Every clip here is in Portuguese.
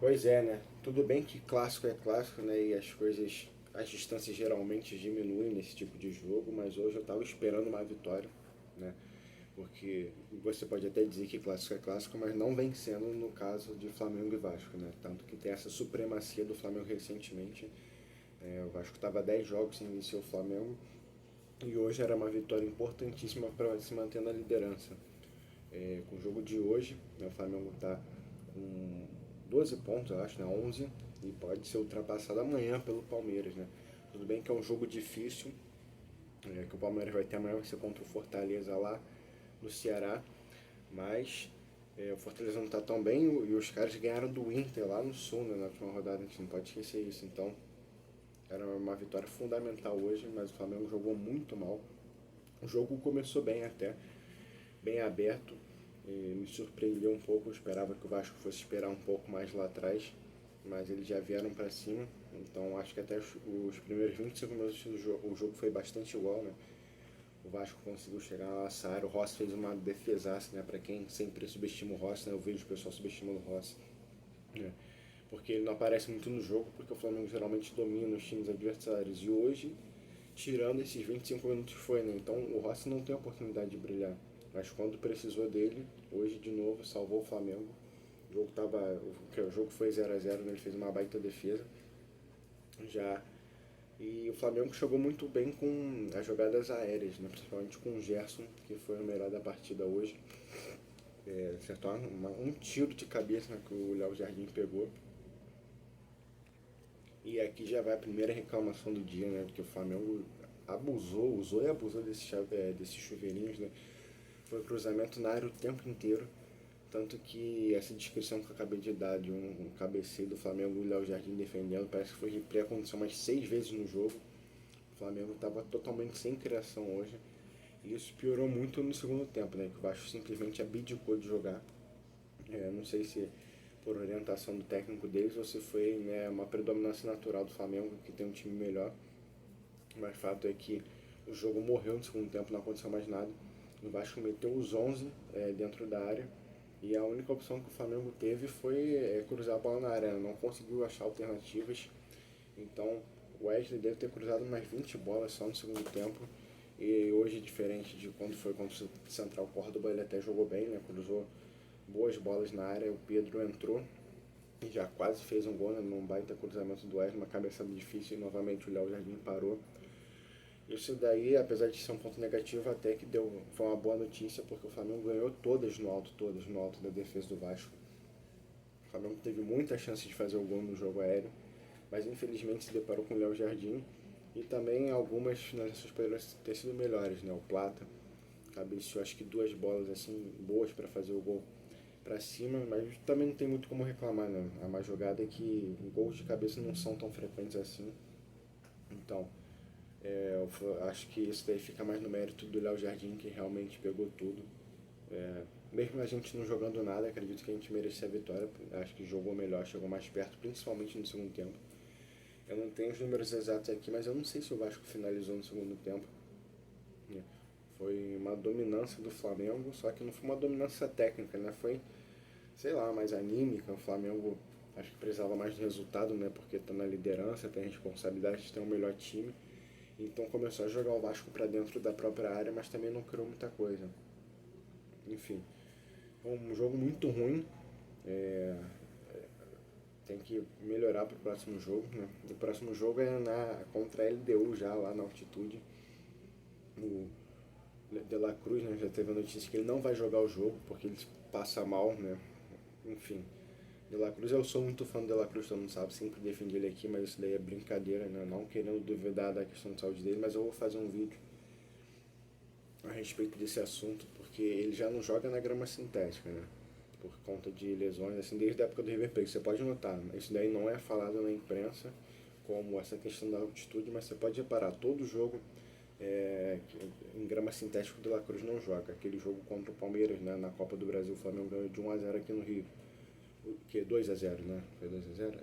Pois é, né? Tudo bem que clássico é clássico, né? E as distâncias geralmente diminuem nesse tipo de jogo, mas hoje eu estava esperando uma vitória, né? Porque você pode até dizer que clássico é clássico, mas não vem sendo no caso de Flamengo e Vasco, né? Tanto que tem essa supremacia do Flamengo recentemente. O Vasco estava 10 jogos sem vencer o Flamengo e hoje era uma vitória importantíssima para se manter na liderança. Com o jogo de hoje, né, o Flamengo está com 12 pontos, eu acho, né, 11, e pode ser ultrapassado amanhã pelo Palmeiras, né? Tudo bem que é um jogo difícil, que o Palmeiras vai ter amanhã, vai ser contra o Fortaleza lá no Ceará, mas o Fortaleza não está tão bem e os caras ganharam do Inter lá no Sul, né, na última rodada, a gente não pode esquecer isso. Então era uma vitória fundamental hoje, mas o Flamengo jogou muito mal. O jogo começou bem até, bem aberto, me surpreendeu um pouco. Eu esperava que o Vasco fosse esperar um pouco mais lá atrás, mas eles já vieram para cima. Então acho que até os primeiros 25 minutos do jogo, o jogo foi bastante igual, né? O Vasco conseguiu chegar na nossa área, o Rossi fez uma defesaça, né? Para quem sempre subestima o Rossi, né? Eu vejo o pessoal subestimando o Rossi, né? Porque ele não aparece muito no jogo, porque o Flamengo geralmente domina os times adversários. E hoje, tirando esses 25 minutos foi, né? Então o Rossi não tem a oportunidade de brilhar. Mas quando precisou dele, hoje de novo salvou o Flamengo. O jogo foi 0 a 0, né? Ele fez uma baita defesa. Já e o Flamengo chegou muito bem com as jogadas aéreas, né? Principalmente com o Gerson, que foi o melhor da partida hoje. Acertou um tiro de cabeça, né, que o Léo Jardim pegou. E aqui já vai a primeira reclamação do dia, né? Porque o Flamengo usou e abusou desses chuveirinhos, né? Foi cruzamento na área o tempo inteiro. Tanto que essa descrição que eu acabei de dar de um cabeceio do Flamengo e o Léo Jardim defendendo, parece que foi replay, aconteceu umas 6 vezes no jogo. O Flamengo estava totalmente sem criação hoje. E isso piorou muito no segundo tempo, né? Que o Vasco simplesmente abdicou de jogar. Não sei se por orientação do técnico deles ou se foi, né, uma predominância natural do Flamengo, que tem um time melhor. Mas o fato é que o jogo morreu no segundo tempo, não aconteceu mais nada. O Vasco meteu os 11 dentro da área e a única opção que o Flamengo teve foi cruzar a bola na área, não conseguiu achar alternativas. Então o Wesley deve ter cruzado mais 20 bolas só no segundo tempo. E hoje, diferente de quando foi contra o Central Córdoba, ele até jogou bem, né? Cruzou boas bolas na área. O Pedro entrou e já quase fez um gol, né? Num baita cruzamento do Wesley, uma cabeçada difícil, e novamente o Léo Jardim parou. Isso daí, apesar de ser um ponto negativo, até que foi uma boa notícia, porque o Flamengo ganhou todas no alto da defesa do Vasco. O Flamengo teve muita chance de fazer o gol no jogo aéreo, mas infelizmente se deparou com o Léo Jardim e também algumas finalizações poderiam ter sido melhores, né? O Plata cabeceou acho que duas bolas assim boas para fazer o gol para cima, mas também não tem muito como reclamar, né? A má jogada é que gols de cabeça não são tão frequentes assim. Então, eu acho que isso daí fica mais no mérito do Léo Jardim, que realmente pegou tudo. Mesmo a gente não jogando nada, acredito que a gente merecia a vitória. Acho que jogou melhor, chegou mais perto, principalmente no segundo tempo. Eu não tenho os números exatos aqui, mas eu não sei se o Vasco finalizou no segundo tempo. Foi uma dominância do Flamengo, só que não foi uma dominância técnica, né? Foi, sei lá, mais anímica. O Flamengo acho que precisava mais do resultado, né? Porque tá na liderança, tem a responsabilidade de ter um melhor time. Então começou a jogar o Vasco para dentro da própria área, mas também não criou muita coisa. Enfim, um jogo muito ruim. É, tem que melhorar para o próximo jogo, né? O próximo jogo é contra a LDU já lá na altitude. O De La Cruz, né, já teve a notícia que ele não vai jogar o jogo porque ele passa mal, né? Enfim, De La Cruz, eu sou muito fã do De La Cruz, todo mundo sabe, sempre defendi ele aqui, mas isso daí é brincadeira, né? Não querendo duvidar da questão de saúde dele, mas eu vou fazer um vídeo a respeito desse assunto, porque ele já não joga na grama sintética, né? Por conta de lesões, assim, desde a época do River Plate. Você pode notar, isso daí não é falado na imprensa, como essa questão da altitude, mas você pode reparar, todo jogo em grama sintética o De La Cruz não joga. Aquele jogo contra o Palmeiras, né, na Copa do Brasil, o Flamengo ganhou de 1 a 0 aqui no Rio. Que 2 a 0, né? Foi 2 a 0.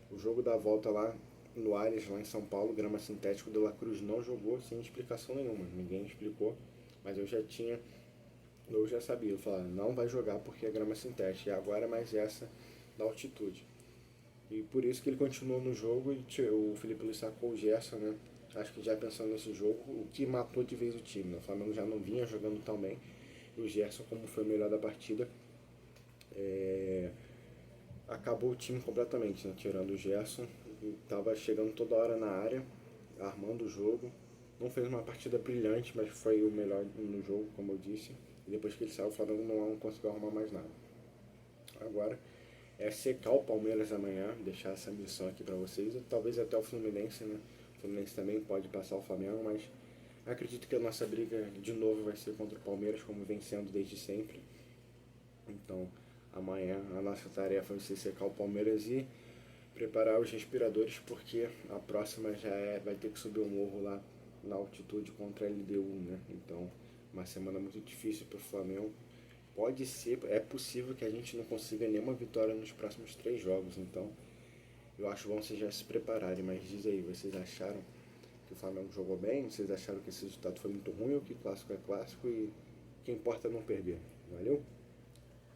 O jogo da volta lá no Allianz, lá em São Paulo, grama sintética, o De La Cruz não jogou sem explicação nenhuma. Ninguém explicou, mas eu já sabia. Eu falava, não vai jogar porque é grama sintética. E agora é mais essa da altitude. E por isso que ele continuou no jogo e o Felipe Luiz sacou o Gerson, né? Acho que já pensando nesse jogo, o que matou de vez o time, né? O Flamengo já não vinha jogando tão bem. E o Gerson, como foi o melhor da partida, é, acabou o time completamente, né? Tirando o Gerson. Estava chegando toda hora na área, armando o jogo. Não fez uma partida brilhante, mas foi o melhor no jogo, como eu disse. E depois que ele saiu, o Flamengo não conseguiu arrumar mais nada. Agora é secar o Palmeiras amanhã, deixar essa missão aqui para vocês, e talvez até o Fluminense, né? O Fluminense também pode passar o Flamengo, mas acredito que a nossa briga de novo vai ser contra o Palmeiras, como vem sendo desde sempre. Então, amanhã a nossa tarefa vai ser secar o Palmeiras e preparar os respiradores, porque a próxima vai ter que subir o morro lá na altitude contra a LDU, né? Então, uma semana muito difícil para o Flamengo. Pode ser, é possível que a gente não consiga nenhuma vitória nos próximos 3 jogos, então eu acho bom vocês já se prepararem, mas diz aí, vocês acharam que o Flamengo jogou bem? Vocês acharam que esse resultado foi muito ruim ou que clássico é clássico e o que importa é não perder? Valeu?